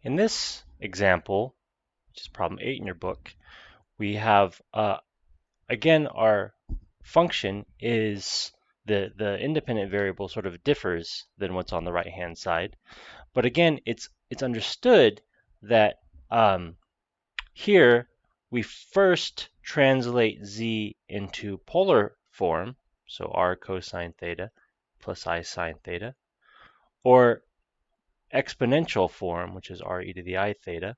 In this example, which is problem 8 in your book, we have, again, our function is the independent variable sort of differs than what's on the right-hand side. But again, it's understood that here we first translate z into polar form, so r cosine theta plus I sine theta, or exponential form, which is r e to the I theta.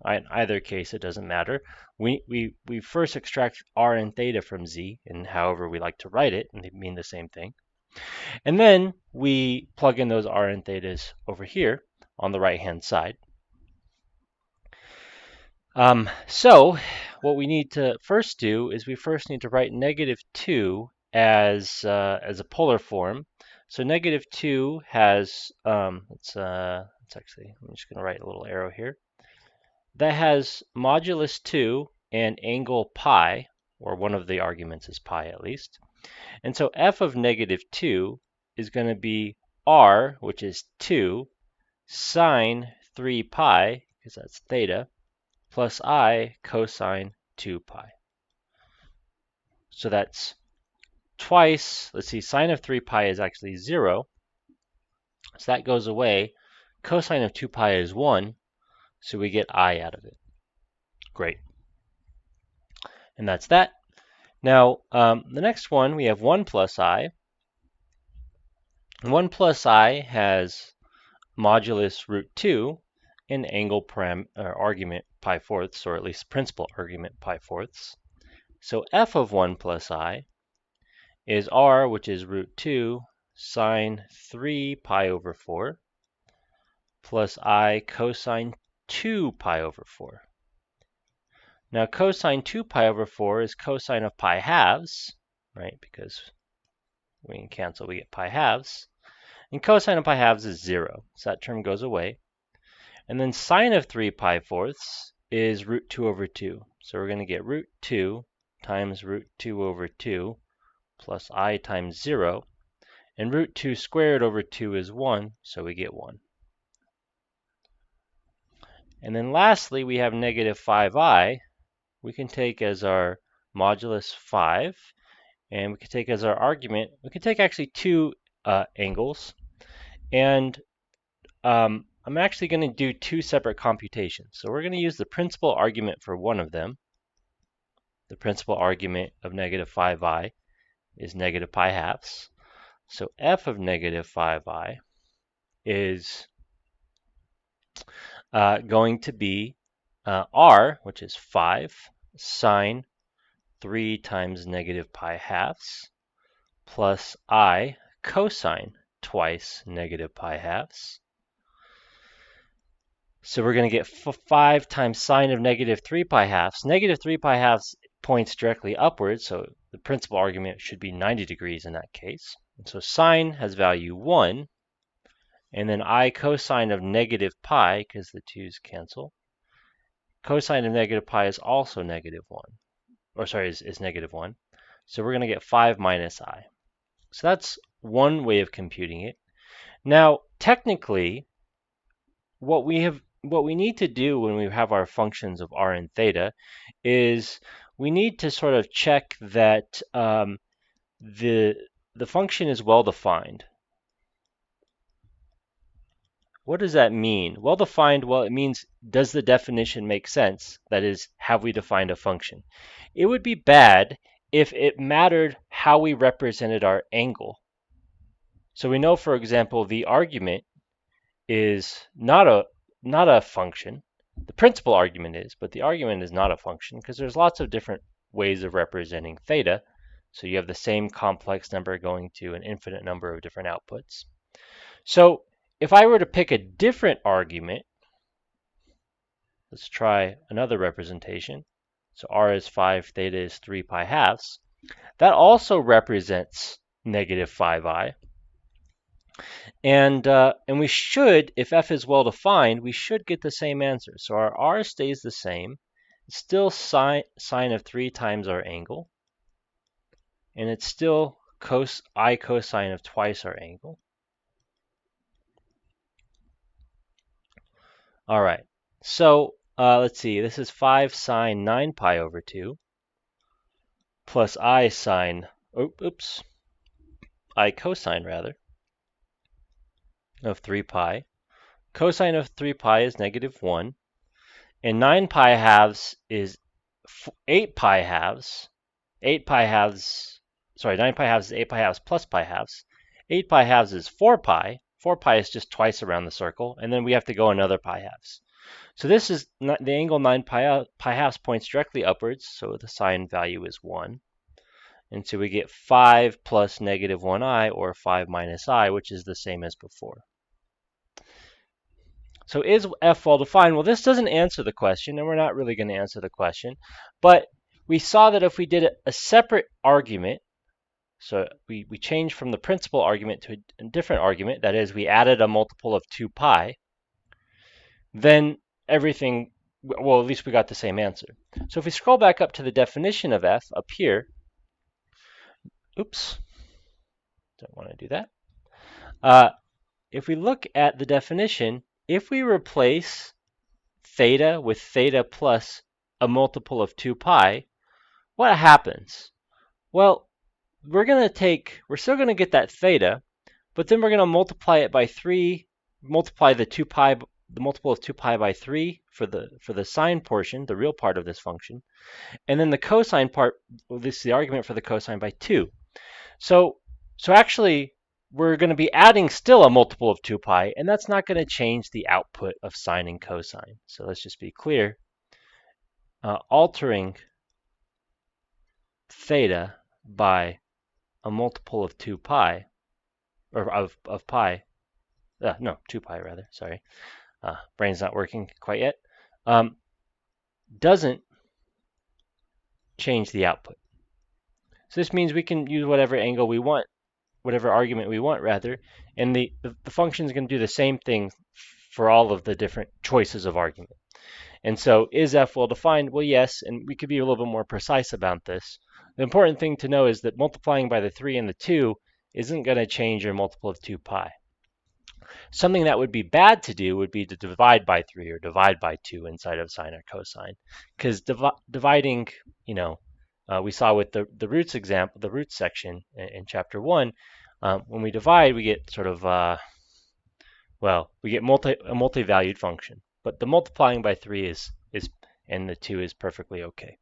In either case, it doesn't matter. We first extract r and theta from z, and however we like to write it, and they mean the same thing. And then we plug in those r and thetas over here on the right-hand side. So what we need to first do is we first need to write -2 as a polar form. So -2 has it's actually, I'm just going to write a little arrow here. That has modulus 2 and angle pi, or one of the arguments is pi at least. And so f of -2 is going to be r, which is 2, sine 3 pi, because that's theta, plus I cosine 2 pi. So that's twice, let's see, sine of 3 pi is actually 0. So that goes away. Cosine of 2 pi is 1. So we get I out of it. Great. And that's that. Now, the next one, we have 1 plus I. 1 plus I has modulus root 2 and angle argument pi fourths, or at least principal argument pi fourths. So f of 1 plus I is r, which is root 2 sine 3 pi over 4 plus I cosine 2 pi over 4. Now cosine 2 pi over 4 is cosine of pi halves, right? Because we can cancel, we get pi halves. And cosine of pi halves is 0, so that term goes away. And then sine of 3 pi fourths is root 2 over 2. So we're going to get root 2 times root 2 over 2 plus I times 0. And root 2 squared over 2 is 1, so we get 1. And then lastly, we have -5i. We can take as our modulus 5, and we can take as our argument, we can take actually two angles. And I'm actually going to do two separate computations. So we're going to use the principal argument for one of them. The principal argument of -5i is negative pi halves. So f of -5i is going to be r, which is 5 sine 3 times negative pi halves, plus I cosine twice negative pi halves. So we're going to get 5 times sine of -3 pi halves. -3 pi halves points directly upwards, so the principal argument should be 90 degrees in that case. And so sine has value 1, and then I cosine of negative pi, because the 2's cancel. Cosine of negative pi is also -1, or sorry, is -1. So we're going to get 5 minus I. So that's one way of computing it. Now, technically, what we need to do when we have our functions of r and theta is we need to sort of check that the function is well defined. What does that mean? Well defined, well, it means does the definition make sense? That is, have we defined a function? It would be bad if it mattered how we represented our angle. So we know, for example, the argument is not a function. The principal argument is, but the argument is not a function because there's lots of different ways of representing theta. So you have the same complex number going to an infinite number of different outputs. So if I were to pick a different argument, let's try another representation. So r is 5, theta is 3 pi halves. That also represents -5i. And we should, if f is well defined, we should get the same answer. So our r stays the same. It's still sine of 3 times our angle. And it's still I cosine of twice our angle. All right. So let's see. This is 5 sine 9 pi over 2 plus I sine, I cosine rather, of 3 pi. Cosine of 3 pi is -1. And 9 pi halves is 8 pi halves. 8 pi halves, sorry, 9 pi halves is 8 pi halves plus pi halves. 8 pi halves is 4 pi. 4 pi is just twice around the circle, and then we have to go another pi halves. So this is the angle 9 pi halves points directly upwards, so the sine value is 1. And so we get 5 plus -1i, or 5 minus I, which is the same as before. So is f well-defined? Well, this doesn't answer the question, and we're not really going to answer the question. But we saw that if we did a separate argument, so we changed from the principal argument to a different argument, that is, we added a multiple of 2 pi, then everything, well, at least we got the same answer. So if we scroll back up to the definition of f up here, oops, don't want to do that. If we look at the definition, if we replace theta with theta plus a multiple of 2 pi, what happens? Well, we're still going to get that theta, but then we're going to multiply it by 3, multiply the multiple of 2 pi by 3 for the sine portion, the real part of this function, and then the cosine part, well, this is the argument for the cosine, by 2. So actually, we're going to be adding still a multiple of 2 pi, and that's not going to change the output of sine and cosine. So let's just be clear. Altering theta by a multiple of 2 pi, or of pi, no, 2 pi rather, sorry. Brain's not working quite yet. Doesn't change the output. So this means we can use whatever angle we want, whatever argument we want rather, and the function is going to do the same thing for all of the different choices of argument. And so is f well-defined? Well, yes, and we could be a little bit more precise about this. The important thing to know is that multiplying by the 3 and the 2 isn't going to change your multiple of 2 pi. Something that would be bad to do would be to divide by 3 or divide by 2 inside of sine or cosine, because dividing, we saw with the roots example, the roots section in chapter 1, when we divide, we get sort of, we get a multi-valued function. But the multiplying by 3 and the 2 is perfectly okay.